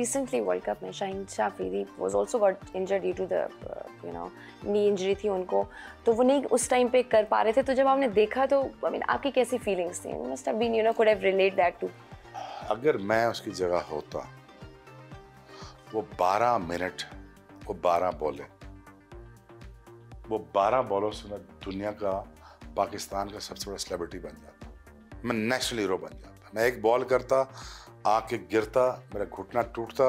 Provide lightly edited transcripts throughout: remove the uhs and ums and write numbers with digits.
Recently world cup में Shaheen Shah Afridi was also got injured due to the knee injury थी उनको, तो वो नहीं उस टाइम पे कर पा रहे थे। तो जब आपने देखा तो आई मीन आपकी कैसी फीलिंग्स थी? Must have been could have relate that to. अगर मैं उसकी जगह होता, वो 12 मिनट, वो 12 बॉलें, वो 12 बॉलों से मैं दुनिया का, पाकिस्तान का सबसे बड़ा सेलिब्रिटी बन जाता, मैं नेशनल हीरो बन जाता। मैं एक बॉल करता, आके गिरता, मेरा घुटना टूटता,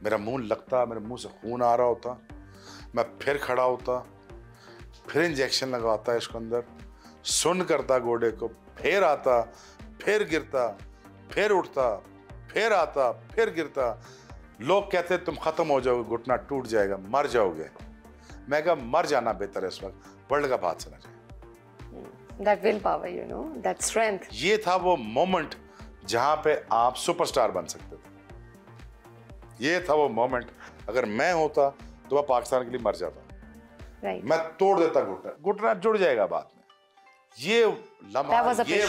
मेरा मुंह लगता, मेरे मुंह से खून आ रहा होता, मैं फिर खड़ा होता, फिर इंजेक्शन लगाता इसको अंदर, सुन्न करता गोडे को, फिर आता, फिर गिरता, फिर उठता, फिर आता, फिर गिरता। लोग कहते तुम खत्म हो जाओगे, घुटना टूट जाएगा, मर जाओगे। मैं कहा मर जाना बेहतर है इस वक्त, वर्ल्ड कप हाथ से ना जाए। That willpower, that strength. ये था वो मोमेंट जहां पे आप सुपरस्टार बन सकते थे। ये था वो मोमेंट, अगर मैं होता तो मैं पाकिस्तान के लिए मर जाता। Right. मैं तोड़ देता घुटना, घुटना जुड़ जाएगा बाद में। ये लम्हा, ये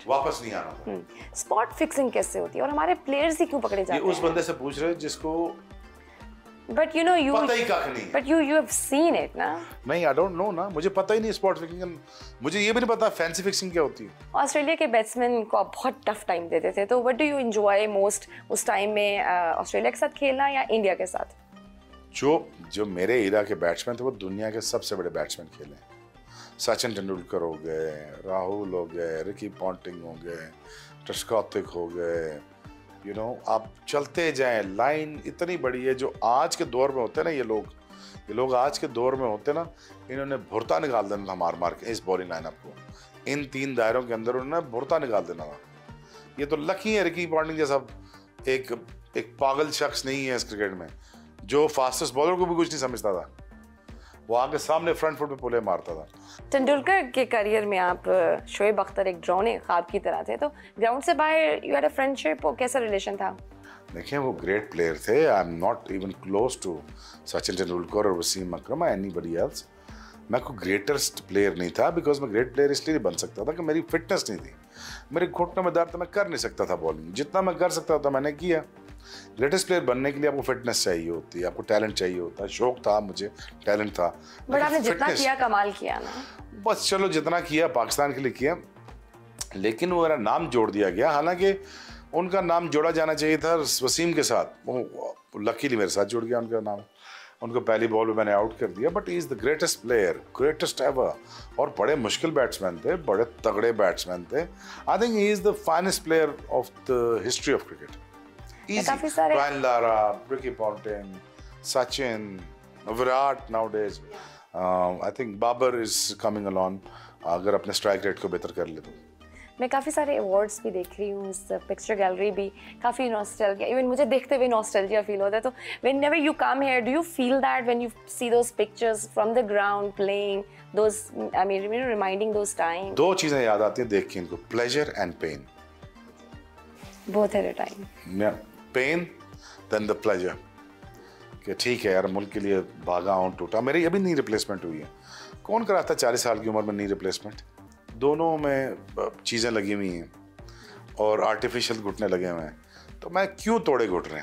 वापस नहीं आना था। स्पॉट फिक्सिंग कैसे होती है और हमारे प्लेयर्स ही क्यों पकड़े जाते हैं? ये उस बंदे से पूछ रहे हो जिसको But you पता ही कख नहीं। But you have seen it, ना? नहीं, I don't know ना, मुझे पता ही नहीं स्पॉट फिक्सिंग। मुझे ये भी नहीं पता फैंसी फिक्सिंग क्या होती है। ऑस्ट्रेलिया के बैट्समैन को आप बहुत टफ टाइम देते थे, तो what do you enjoy most उस टाइम में, ऑस्ट्रेलिया के साथ खेलना या इंडिया के साथ? जो मेरे इरा के बैट्समैन थे वो दुनिया के सबसे बड़े बैट्समैन खेले। सचिन तेंदुलकर हो गए, राहुल हो गए, रिकी पॉन्टिंग हो गए, ट्रेस्कॉथिक हो गए, आप चलते जाएं, लाइन इतनी बड़ी है। जो आज के दौर में होते हैं ना ये लोग आज के दौर में होते ना, इन्होंने भुरता निकाल देना था मार मार के इस बॉलिंग लाइनअप को। इन 3 दायरों के अंदर उन्होंने भुरता निकाल देना था। ये तो लकी है रिकी पॉन्टिंग जैसा एक पागल शख्स नहीं है इस क्रिकेट में, जो फास्टेस्ट बॉलर को भी कुछ नहीं समझता था। वो आगे सामने फ्रंट फुट पे पुले मारता था। तेंदुलकर के करियर में आप शोएब अख्तर एक ड्रोने ख्वाब की तरह थे, तो ग्राउंड से बाहर यू हैड अ फ्रेंडशिप, और कैसा रिलेशन था? देखिए वो ग्रेट प्लेयर थे। I am not even close to Sachin Tendulkar और वसीम अकरम और एनीबडी एल्स। मैं कोई ग्रेटेस्ट प्लेयर नहीं था, बिकॉज मैं ग्रेट प्लेयर इसलिए नहीं बन सकता था कि मेरी फिटनेस नहीं थी। मेरे घुटनों में दर्द, मैं कर नहीं सकता था बॉलिंग। जितना मैं कर सकता था मैंने किया। ग्रेटेस्ट प्लेयर बनने के लिए आपको फिटनेस चाहिए होती है, आपको टैलेंट चाहिए होता है। शौक था मुझे, टैलेंट था, बट आपने जितना किया कमाल किया ना। बस चलो जितना किया पाकिस्तान के लिए किया, लेकिन वो मेरा नाम जोड़ दिया गया। हालांकि उनका नाम जोड़ा जाना चाहिए था वसीम के साथ, वो लकीली मेरे साथ जुड़ गया उनका नाम। उनको पहली बॉल में मैंने आउट कर दिया, but he is the greatest player, greatest ever. और बड़े मुश्किल बैट्समैन थे, बड़े तगड़े बैट्समैन थे। I think he is the finest player of the history of cricket. काफी सारे Brian Lara, Ricky Ponting, Sachin, Virat nowadays, I think Babar is coming along, अगर अपने स्ट्राइक रेट को बेहतर कर ले तो। मैं काफ़ी सारे अवार्ड्स भी देख रही हूँ, इस पिक्चर गैलरी भी काफ़ी नॉस्टैल्जिया, इवन मुझे देखते हुए नॉस्टैल्जिया फील होता है। तो whenever you come here, do you feel that when you see those pictures from the ground playing those, I mean reminding those time? 2 चीज़ें याद आती हैं देख के इनको, pleasure and pain. Both at a time. Pain then the pleasure, कि ठीक है यार मुल्क के लिए भागा हूँ, टूटा। मेरी अभी नी रिप्लेसमेंट हुई है। कौन कराता 40 साल की उम्र में नी रिप्लेसमेंट? दोनों में चीज़ें लगी हुई हैं और आर्टिफिशियल घुटने लगे हुए हैं, तो मैं क्यों तोड़े घुटने?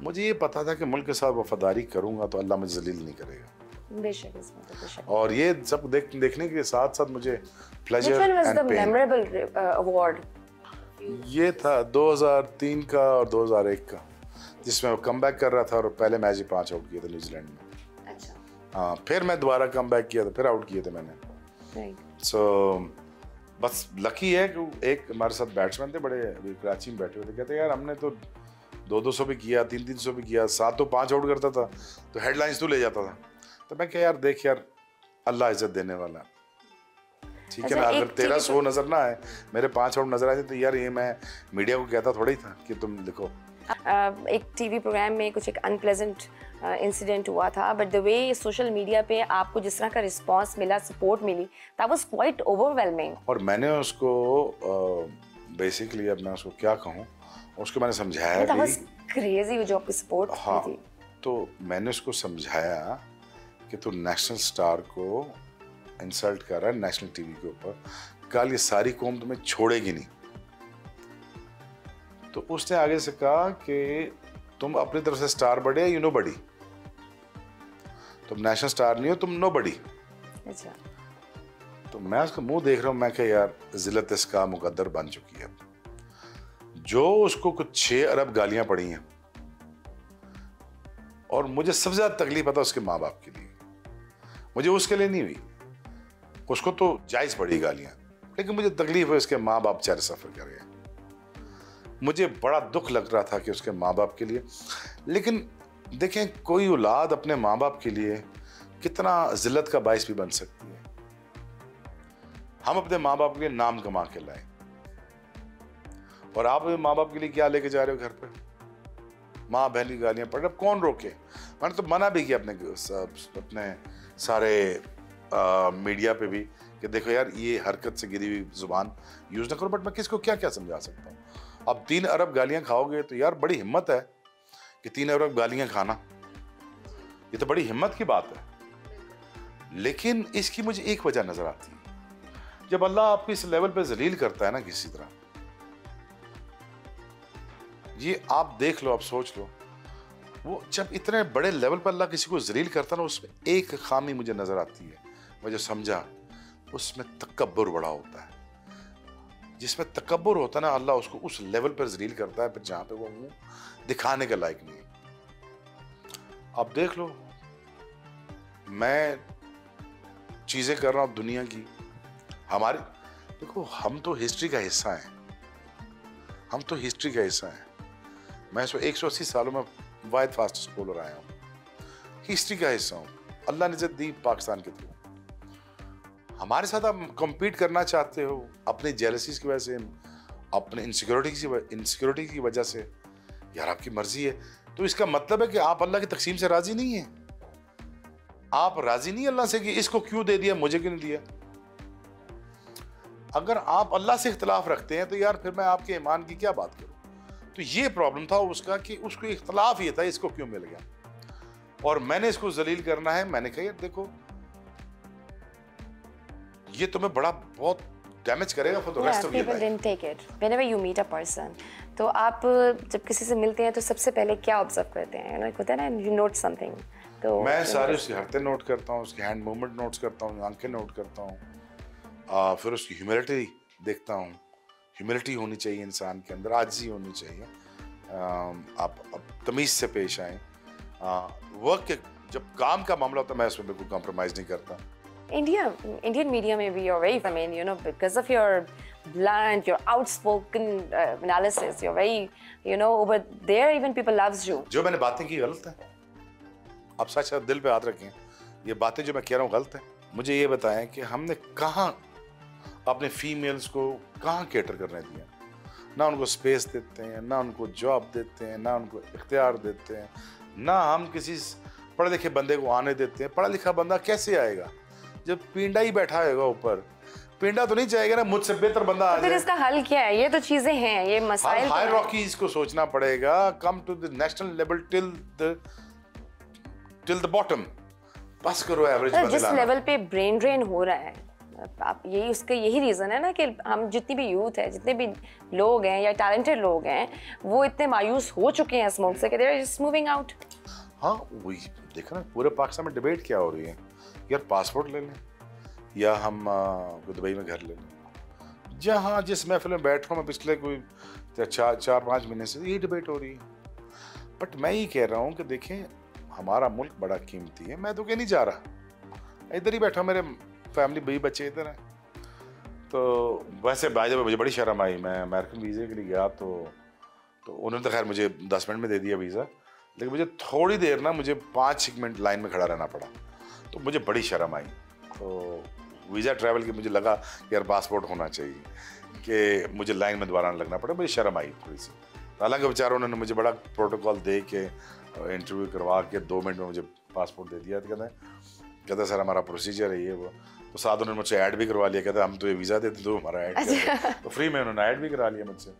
मुझे ये पता था कि मुल्क के साथ वफादारी करूँगा तो अल्लाह मुझे जलील नहीं करेगा। बेशक, इसमें तो बेशक। और ये सब देखने के साथ साथ मुझे pleasure and pain. Memorable award ये था 2003 का और 2001 का, जिसमें वो कम बैक कर रहा था और पहले मैच ही 5 आउट किए थे न्यूजीलैंड में। अच्छा। हाँ, फिर मैं दोबारा कम बैक किया था, फिर आउट किए थे मैंने। सो बस लकी है कि एक हमारे साथ बैट्समैन थे, बड़े अभी कराची में बैठे हुए थे, कहते यार हमने तो 200 भी किया, 300 भी किया, 7 तो 5 आउट करता था तो हेडलाइंस तो ले जाता था। तो मैं क्या यार देख यार, अल्लाह इज्जत देने वाला, ठीक है ना। अगर तेरा 100 नजर ना आए, मेरे 5 आउट नजर आए तो यार ये मैं मीडिया को कहता थोड़ा ही था कि तुम लिखो। एक टीवी प्रोग्राम में कुछ एक अनप्लेजेंट इंसिडेंट हुआ था, but the way social media पे आपको जिस तरह का रिस्पांस मिला, सपोर्ट मिली, दैट वाज क्वाइट ओवरवेलमिंग। और मैंने उसको बेसिकली, अब मैं उसको क्या कहूँ, उसको मैंने समझाया दैट वाज क्रेजी जो आपकी सपोर्ट थी। तो मैंने उसको समझाया कि तू नेशनल स्टार को इंसल्ट कर रहा है नेशनल टीवी के ऊपर, कल ये सारी कौम तुम्हें छोड़ेगी नहीं। तो उसने आगे से कहा कि तुम अपनी तरफ से स्टार बड़ी है, यू नो बड़ी, तुम नेशनल स्टार नहीं हो, तुम नो बड़ी। अच्छा। तो मैं उसका मुंह देख रहा हूँ, मैं कहा यार जिल्लत इसका मुकद्दर बन चुकी है। जो उसको कुछ 6 अरब गालियां पड़ी हैं, और मुझे सबसे ज्यादा तकलीफ पता उसके माँ बाप के लिए, मुझे उसके लिए नहीं हुई, उसको तो जायज पड़ी गालियां, लेकिन मुझे तकलीफ है उसके माँ बाप बेचारे सफर कर रहे हैं। मुझे बड़ा दुख लग रहा था कि उसके माँ बाप के लिए, लेकिन देखें कोई औलाद अपने माँ बाप के लिए कितना जिल्लत का बायस भी बन सकती है। हम अपने माँ बाप के लिए नाम कमा के लाए, और आप माँ बाप के लिए क्या लेके जा रहे हो घर पे? माँ बहन की गालियां पड़ रही, अब कौन रोके? मैंने तो मना भी किया अपने सारे मीडिया पे भी कि देखो यार ये हरकत से गिरी हुई जुबान यूज ना करो, बट मैं किसको क्या क्या समझा सकता हूँ। अब 3 अरब गालियां खाओगे तो यार बड़ी हिम्मत है कि 3 अरब गालियां खाना, ये तो बड़ी हिम्मत की बात है। लेकिन इसकी मुझे एक वजह नजर आती है, जब अल्लाह आपको इस लेवल पे जलील करता है ना किसी तरह, ये आप देख लो, आप सोच लो, वो जब इतने बड़े लेवल पर अल्लाह किसी को जलील करता है ना, उसमें एक खामी मुझे नजर आती है, मुझे समझा, उसमें तकब्बुर बड़ा होता है। जिसमें तकब्बुर होता है ना, अल्लाह उसको उस लेवल पर जलील करता है, फिर जहां पे वो मुंह दिखाने के लायक नहीं है। आप देख लो, मैं चीजें कर रहा हूं दुनिया की, हमारी देखो, हम तो हिस्ट्री का हिस्सा हैं, हम तो हिस्ट्री का हिस्सा हैं। मैं 180 सालों में वाहिद फास्ट स्कॉलर आया हूँ, हिस्ट्री का हिस्सा हूँ, अल्लाह ने इज्जत दी पाकिस्तान के थ्रू। हमारे साथ आप compete करना चाहते हो अपनी जेलसीज की वजह से, अपने इनसिक्योरिटी की वजह से, यार आपकी मर्जी है। तो इसका मतलब है कि आप अल्लाह की तकसीम से राजी नहीं है, आप राजी नहीं अल्लाह से कि इसको क्यों दे दिया, मुझे क्यों नहीं दिया। अगर आप अल्लाह से इख्तलाफ रखते हैं तो यार फिर मैं आपके ईमान की क्या बात करूं। तो ये प्रॉब्लम था उसका कि उसको इख्तलाफ ये था इसको क्यों मिल गया, और मैंने इसको जलील करना है। मैंने कहा यार देखो, ये तुम्हें बड़ा बहुत डैमेज करेगा for the rest of your life. People didn't take it. Whenever you meet a person, तो आप जब किसी से मिलते हैं तो सबसे पहले क्या ऑब्जर्व करते हैं? होता है ना, you note something. तो मैं सारे उसकी हरकतें नोट करता हूँ, उसकी हैंड मूवमेंट नोट करता हूँ, आंखें नोट करता हूँ, फिर उसकी ह्यूमिलिटी देखता हूँ। ह्यूमिलिटी होनी चाहिए इंसान के अंदर, आजिज़ी होनी चाहिए, आप तमीज़ से पेश आएँ। वर्क के जब काम का मामला होता है मैं उसमें बिल्कुल कॉम्प्रोमाइज़ नहीं करता। Indian media maybe you're very, I mean, because of your blunt, your outspoken analysis, you're very, over there even people loves you. जो मैंने बातें की गलत है, आप सच दिल पे हाथ रखें, ये बातें जो मैं कह रहा हूँ गलत है। मुझे ये बताएं कि हमने कहाँ अपने फीमेल्स को कहाँ कैटर करने दिया, ना उनको स्पेस देते हैं, ना उनको जॉब देते हैं, ना उनको इख्तियार देते हैं, ना हम किसी पढ़े लिखे बंदे को आने देते हैं। पढ़ा लिखा बंदा कैसे आएगा जब पिंडा ही बैठा होगा ऊपर? पिंडा तो नहीं चाहेगा ना मुझसे बेहतर बंदा आ जाए। फिर इसका हल क्या है? ये तो चीजें हैं, ये मसाइल हायरार्कीज को सोचना पड़ेगा, come to the national level till the bottom, बस करो एवरेज बंदे जिस लेवल पे ब्रेन ड्रेन हो रहा है, आप यही रीजन है ना कि हम जितनी भी यूथ है, जितने भी लोग हैं या टैलेंटेड लोग हैं, वो इतने मायूस हो चुके हैं स्मोक से कि they are just moving out. हाँ वही देखो ना, पूरे पाकिस्तान में डिबेट क्या हो रही है, यार पासपोर्ट ले लें या हम दुबई में घर ले लें। जहाँ जिस महफिल में बैठ रहा हूँ मैं पिछले कोई 4-5 महीने से ये डिबेट हो रही है। बट मैं ये कह रहा हूँ कि देखें, हमारा मुल्क बड़ा कीमती है। मैं तो कहीं नहीं जा रहा, इधर ही बैठा, मेरे फैमिली भाई बच्चे इधर हैं। तो वैसे भाई जब मुझे बड़ी शर्म आई, मैं अमेरिकन वीज़े के लिए गया तो उन्होंने तो खैर मुझे 10 मिनट में दे दिया वीज़ा, लेकिन मुझे थोड़ी देर ना मुझे 5 मिनट लाइन में खड़ा रहना पड़ा, तो मुझे बड़ी शर्म आई। तो वीज़ा ट्रैवल की मुझे लगा कि यार पासपोर्ट होना चाहिए कि मुझे लाइन में दोबारा लगना पड़े, मुझे शर्म आई थोड़ी सी। हालांकि बेचारों उन्होंने मुझे बड़ा प्रोटोकॉल दे के इंटरव्यू करवा के 2 मिनट में मुझे पासपोर्ट दे दिया। तो कहते सर हमारा प्रोसीजर है ये वो। तो साथ उन्होंने मुझसे ऐड भी करवा लिया, कहते हम तो ये वीज़ा देते तो हमारा ऐड कर, तो फ्री में उन्होंने ऐड भी करा लिया मुझसे।